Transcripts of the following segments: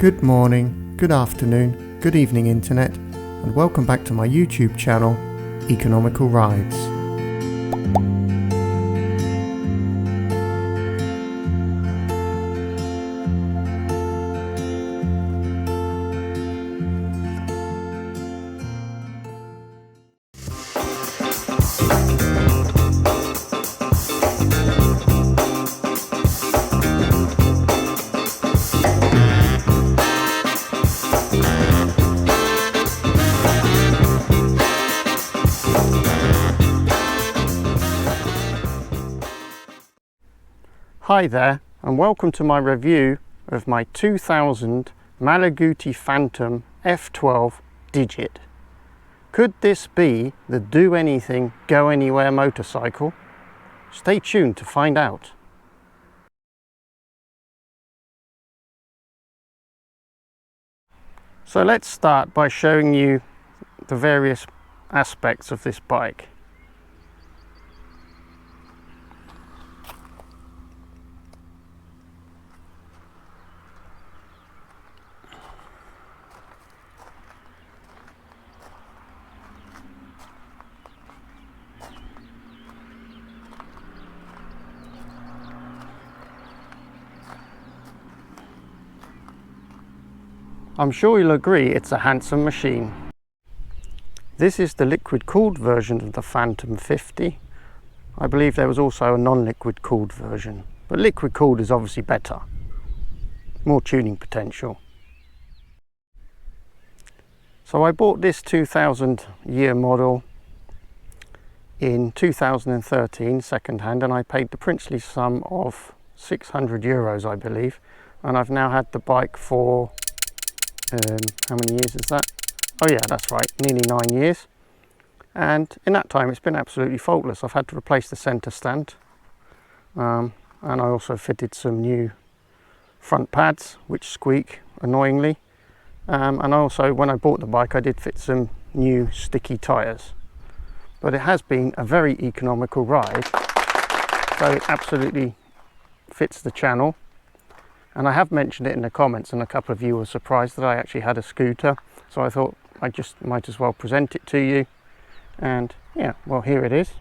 Good morning, good afternoon, good evening internet, and welcome back to my YouTube channel, Economical Rides. Hi there, and welcome to my review of my 2000 Malaguti Phantom F12 Digit. Could this be the do anything, go anywhere motorcycle? Stay tuned to find out. So let's start by showing you the various aspects of this bike. I'm sure you'll agree it's a handsome machine. This is the liquid cooled version of the Phantom 50. I believe there was also a non-liquid cooled version, but liquid cooled is obviously better, more tuning potential. So I bought this 2000 year model in 2013 second hand, and I paid the princely sum of €600 I believe, and I've now had the bike for how many years is that? Oh yeah, that's right, nearly 9 years. And in that time it's been absolutely faultless. I've had to replace the centre stand, and I also fitted some new front pads which squeak annoyingly, and also when I bought the bike I did fit some new sticky tyres. But it has been a very economical ride, so it absolutely fits the channel. And I have mentioned it in the comments, and a couple of you were surprised that I actually had a scooter, so I thought I just might as well present it to you. And yeah, well, here it is.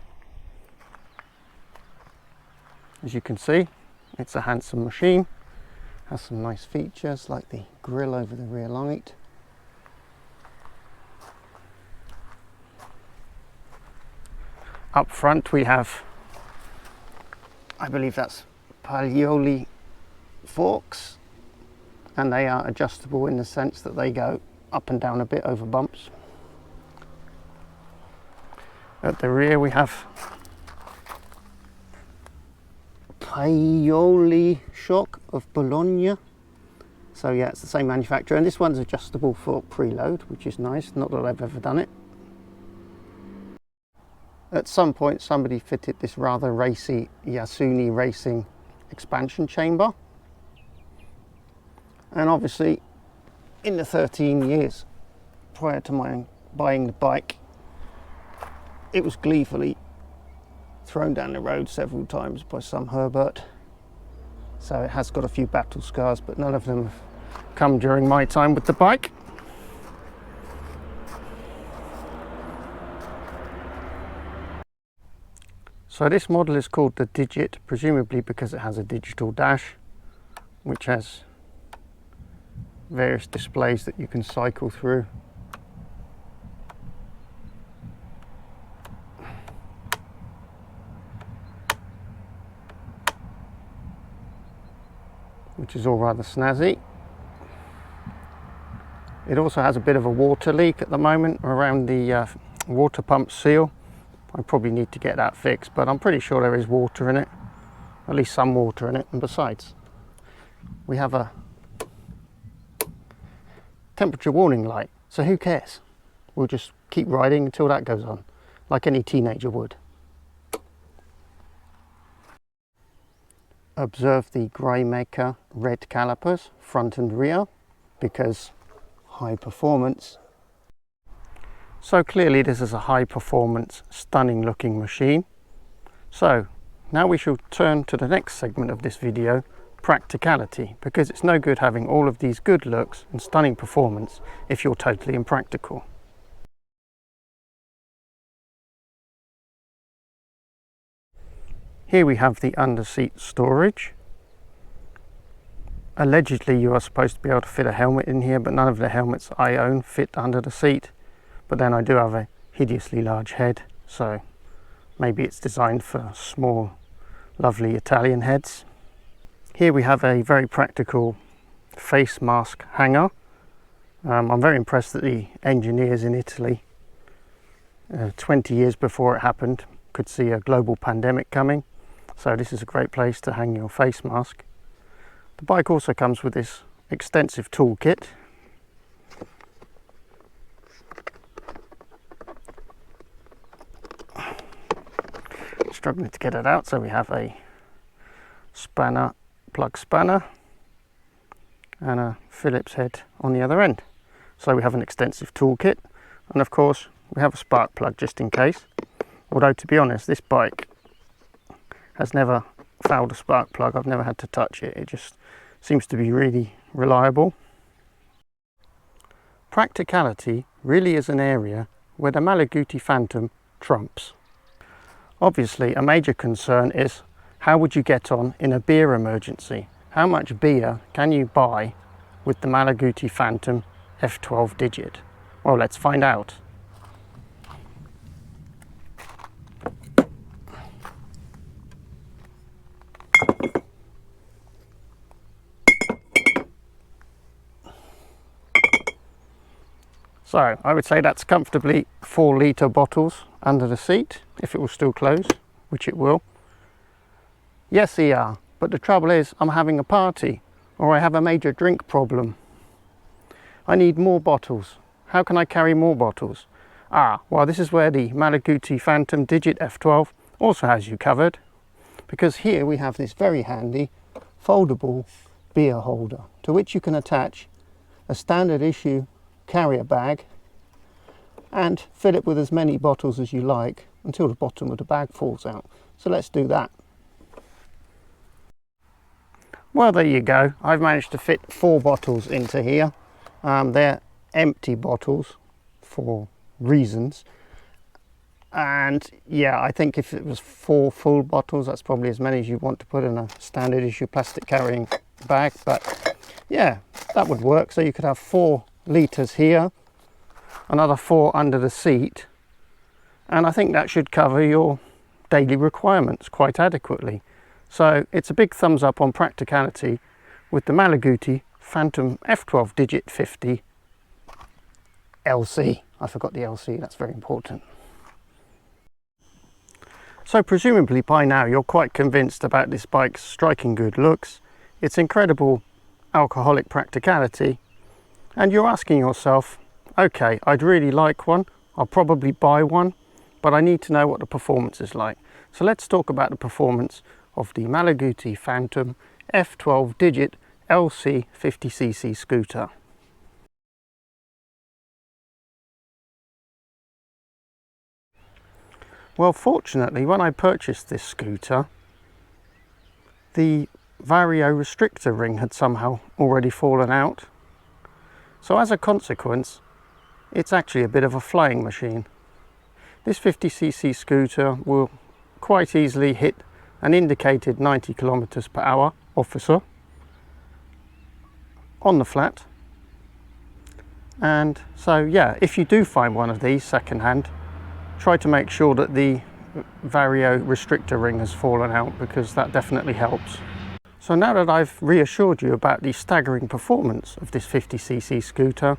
As you can see, it's a handsome machine, has some nice features like the grille over the rear light. Up front we have, I believe that's Paglioli forks, and they are adjustable in the sense that they go up and down a bit over bumps. At the rear we have Paglioli shock of Bologna. So yeah, it's the same manufacturer, and this one's adjustable for preload, which is nice. Not that I've ever done it. At some point somebody fitted this rather racy Yasuni Racing expansion chamber. And obviously in the 13 years prior to my buying the bike, it was gleefully thrown down the road several times by some Herbert. So it has got a few battle scars, but none of them have come during my time with the bike. So this model is called the Digit, presumably because it has a digital dash, which has various displays that you can cycle through. Which is all rather snazzy. It also has a bit of a water leak at the moment around the water pump seal. I probably need to get that fixed, but I'm pretty sure there is water in it, at least some water in it. And besides, we have a temperature warning light, so who cares? We'll just keep riding until that goes on, like any teenager would. Observe the Greymaker red calipers, front and rear, because high performance. So clearly this is a high performance, stunning looking machine. So now we shall turn to the next segment of this video practicality, because it's no good having all of these good looks and stunning performance if you're totally impractical. Here we have the under-seat storage. Allegedly you are supposed to be able to fit a helmet in here, but none of the helmets I own fit under the seat. But then I do have a hideously large head, so maybe it's designed for small, lovely Italian heads. Here we have a very practical face mask hanger. I'm very impressed that the engineers in Italy, 20 years before it happened, could see a global pandemic coming. So this is a great place to hang your face mask. The bike also comes with this extensive toolkit. Struggling to get it out, so we have a spanner, plug spanner, and a Phillips head on the other end. So we have an extensive toolkit, and of course we have a spark plug just in case. Although, to be honest, this bike has never fouled a spark plug. I've never had to touch it. It just seems to be really reliable. Practicality really is an area where the Malaguti Phantom trumps. Obviously, a major concern is how would you get on in a beer emergency? How much beer can you buy with the Malaguti Phantom F12 digit? Well, let's find out. So I would say that's comfortably 4-litre bottles under the seat, if it will still close, which it will. Yes, they are, but the trouble is I'm having a party, or I have a major drink problem. I need more bottles. How can I carry more bottles? Well, this is where the Malaguti Phantom Digit F12 also has you covered, because here we have this very handy foldable beer holder to which you can attach a standard issue carrier bag and fill it with as many bottles as you like until the bottom of the bag falls out. So let's do that. Well, there you go. I've managed to fit 4 bottles into here. They're empty bottles for reasons. And yeah, I think if it was 4 full bottles, that's probably as many as you want to put in a standard issue plastic carrying bag. But yeah, that would work. So you could have 4 litres here, another 4 under the seat. And I think that should cover your daily requirements quite adequately. So it's a big thumbs up on practicality with the Malaguti Phantom F12 Digit 50 LC. I forgot the LC, that's very important. So presumably by now you're quite convinced about this bike's striking good looks, its incredible alcoholic practicality, and you're asking yourself, okay, I'd really like one, I'll probably buy one, but I need to know what the performance is like. So let's talk about the performance of the Malaguti Phantom F12 Digit LC 50cc scooter. Well, fortunately, when I purchased this scooter, the Vario restrictor ring had somehow already fallen out. So as a consequence, it's actually a bit of a flying machine. This 50cc scooter will quite easily hit an indicated 90 kilometers per hour officer on the flat. And so yeah, if you do find one of these second-hand, try to make sure that the Vario restrictor ring has fallen out, because that definitely helps. So now that I've reassured you about the staggering performance of this 50cc scooter,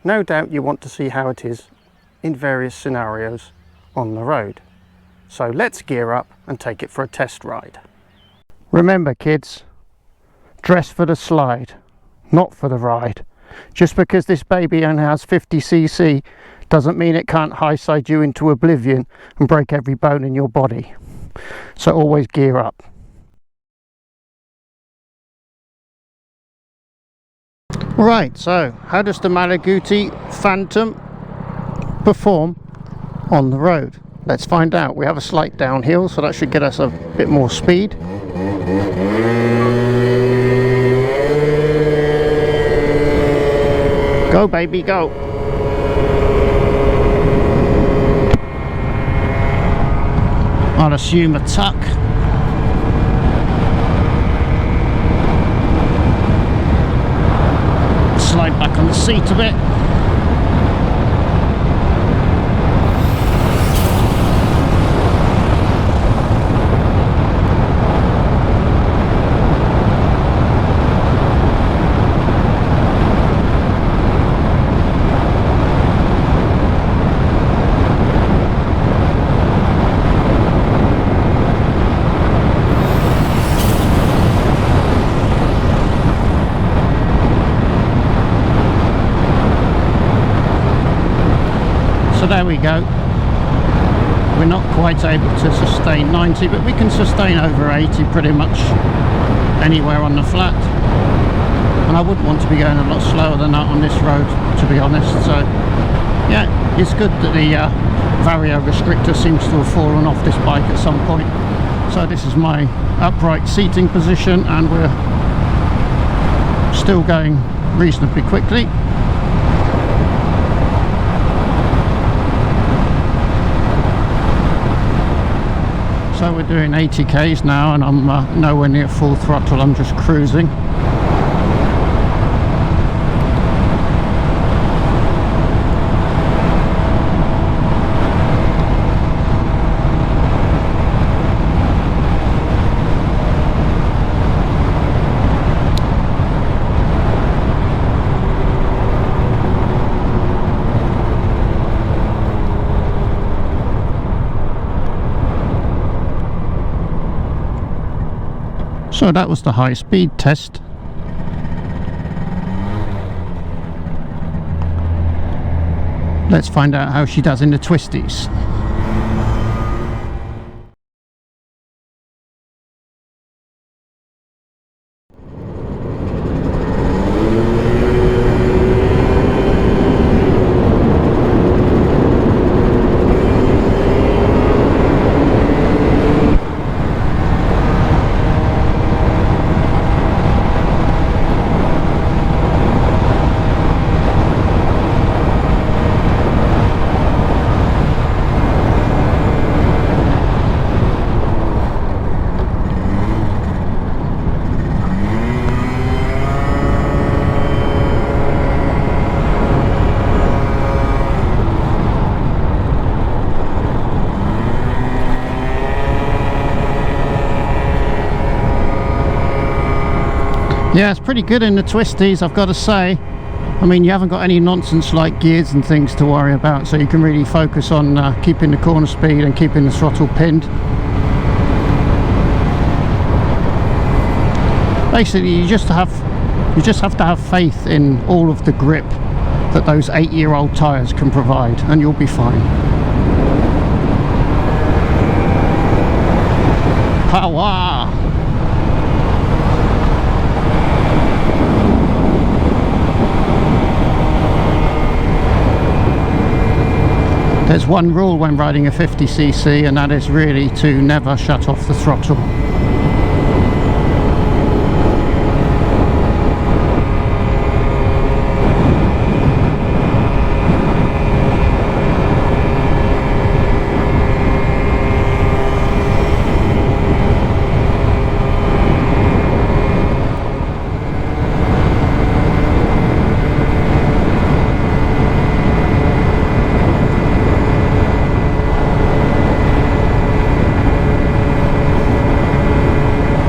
no doubt you want to see how it is in various scenarios on the road. So let's gear up and take it for a test ride. Remember kids, dress for the slide, not for the ride. Just because this baby only has 50cc doesn't mean it can't high side you into oblivion and break every bone in your body. So always gear up. Right, so how does the Malaguti Phantom perform on the road? Let's find out. We have a slight downhill, so that should get us a bit more speed. Go baby, go. I'll assume a tuck. Slide back on the seat a bit. So there we go. We're not quite able to sustain 90, but we can sustain over 80 pretty much anywhere on the flat. And I wouldn't want to be going a lot slower than that on this road, to be honest. So yeah, it's good that the vario restrictor seems to have fallen off this bike at some point. So this is my upright seating position, and we're still going reasonably quickly. So we're doing 80 k's now, and I'm nowhere near full throttle, I'm just cruising. So that was the high speed test. Let's find out how she does in the twisties. Yeah, it's pretty good in the twisties, I've got to say. I mean, you haven't got any nonsense like gears and things to worry about, so you can really focus on keeping the corner speed and keeping the throttle pinned. Basically, you just have to have faith in all of the grip that those 8-year-old tyres can provide, and you'll be fine. Power! There's one rule when riding a 50cc, and that is really to never shut off the throttle.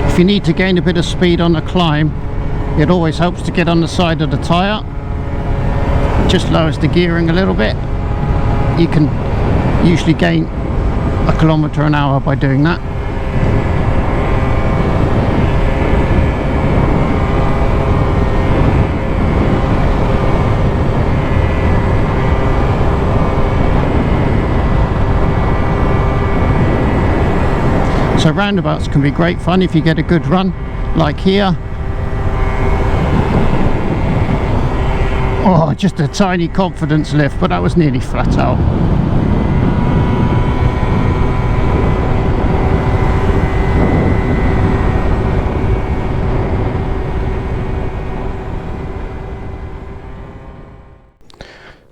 If you need to gain a bit of speed on a climb, it always helps to get on the side of the tyre. Just lowers the gearing a little bit. You can usually gain 1 kilometre an hour by doing that. So roundabouts can be great fun if you get a good run, like here. Oh, just a tiny confidence lift, but that was nearly flat out.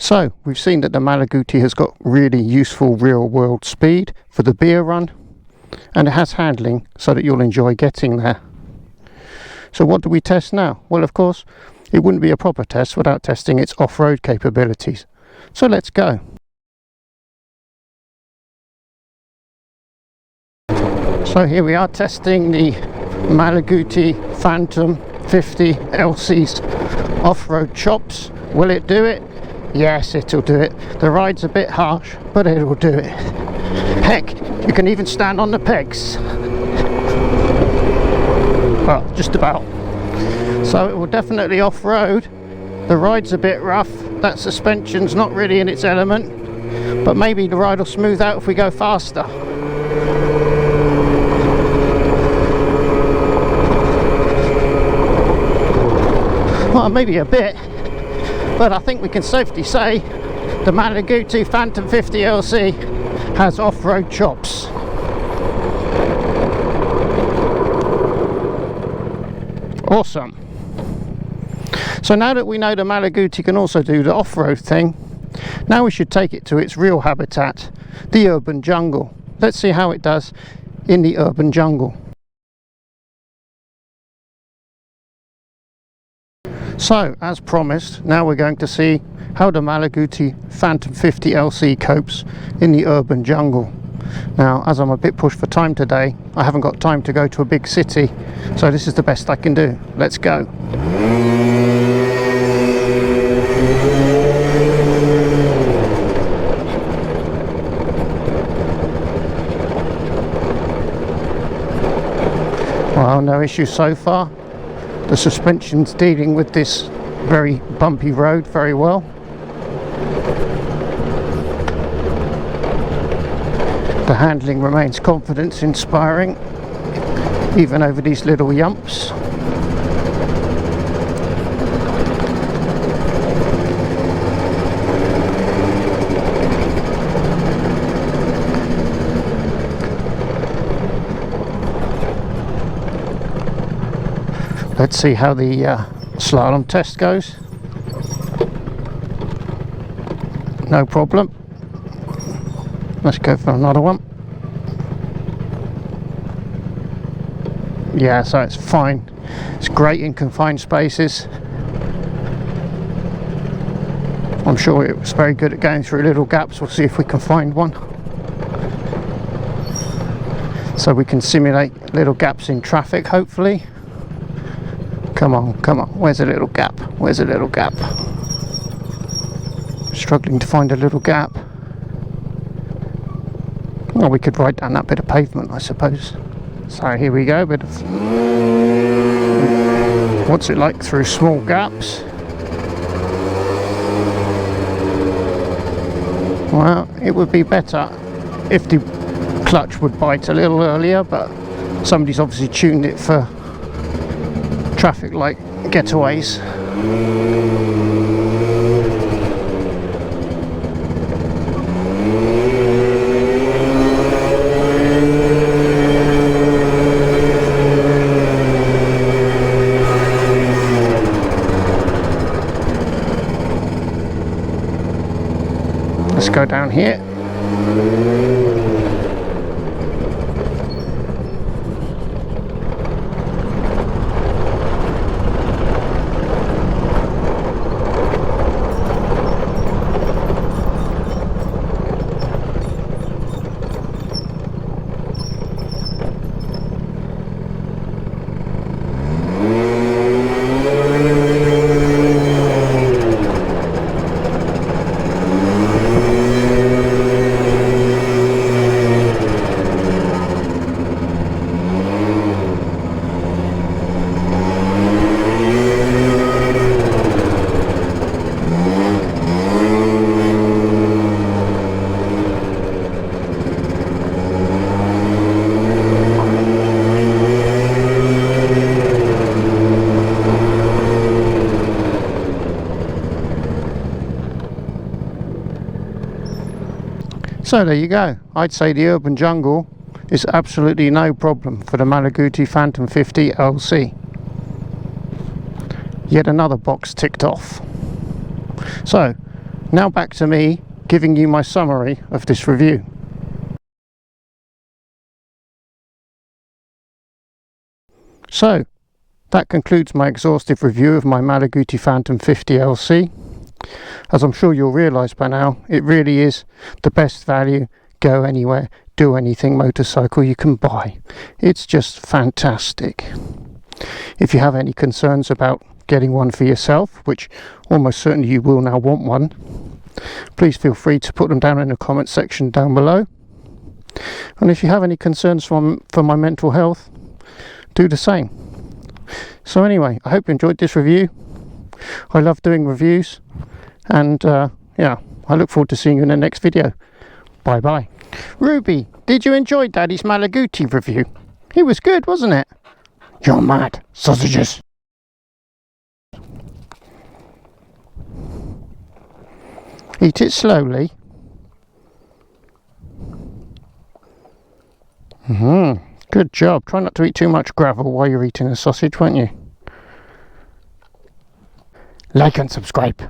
So we've seen that the Malaguti has got really useful real world speed for the beer run, and it has handling so that you'll enjoy getting there. So what do we test now? Well, of course, it wouldn't be a proper test without testing its off-road capabilities. So let's go. So here we are testing the Malaguti Phantom 50 LC's off-road chops. Will it do it? Yes, it'll do it. The ride's a bit harsh, but it'll do it. Heck, you can even stand on the pegs. Well, just about. So it will definitely off-road. The ride's a bit rough. That suspension's not really in its element, but maybe the ride will smooth out if we go faster. Well, maybe a bit, but I think we can safely say the Malaguti Phantom 50 LC has off-road chops. Awesome. So now that we know the Malaguti can also do the off-road thing, now we should take it to its real habitat, the urban jungle. Let's see how it does in the urban jungle. So, as promised, now we're going to see how the Malaguti Phantom 50 LC copes in the urban jungle. Now, as I'm a bit pushed for time today, I haven't got time to go to a big city, so this is the best I can do. Let's go. Well, no issues so far. The suspension's dealing with this very bumpy road very well. The handling remains confidence inspiring, even over these little yumps. Let's see how the slalom test goes. No problem. Let's go for another one. Yeah, so it's fine. It's great in confined spaces. I'm sure it was very good at going through little gaps. We'll see if we can find one. So we can simulate little gaps in traffic, hopefully. Come on, come on. Where's a little gap? Where's a little gap? Struggling to find a little gap. Well, we could ride down that bit of pavement, I suppose. So here we go. Bit of what's it like through small gaps? Well, it would be better if the clutch would bite a little earlier, but somebody's obviously tuned it for traffic light getaways. Let's go down here. So there you go. I'd say the urban jungle is absolutely no problem for the Malaguti Phantom 50 LC. Yet another box ticked off. So Now back to me giving you my summary of this review. So, that concludes my exhaustive review of my Malaguti Phantom 50 LC. As I'm sure you'll realise by now, it really is the best value, go anywhere, do anything motorcycle you can buy. It's just fantastic. If you have any concerns about getting one for yourself, which almost certainly you will now want one, please feel free to put them down in the comment section down below. And if you have any concerns for my mental health, do the same. So anyway, I hope you enjoyed this review. I love doing reviews, and yeah, I look forward to seeing you in the next video. Bye bye. Ruby, did you enjoy Daddy's Malaguti review? It was good, wasn't it? You're mad, sausages. Eat it slowly. Good job. Try not to eat too much gravel while you're eating the sausage, won't you? Like and subscribe.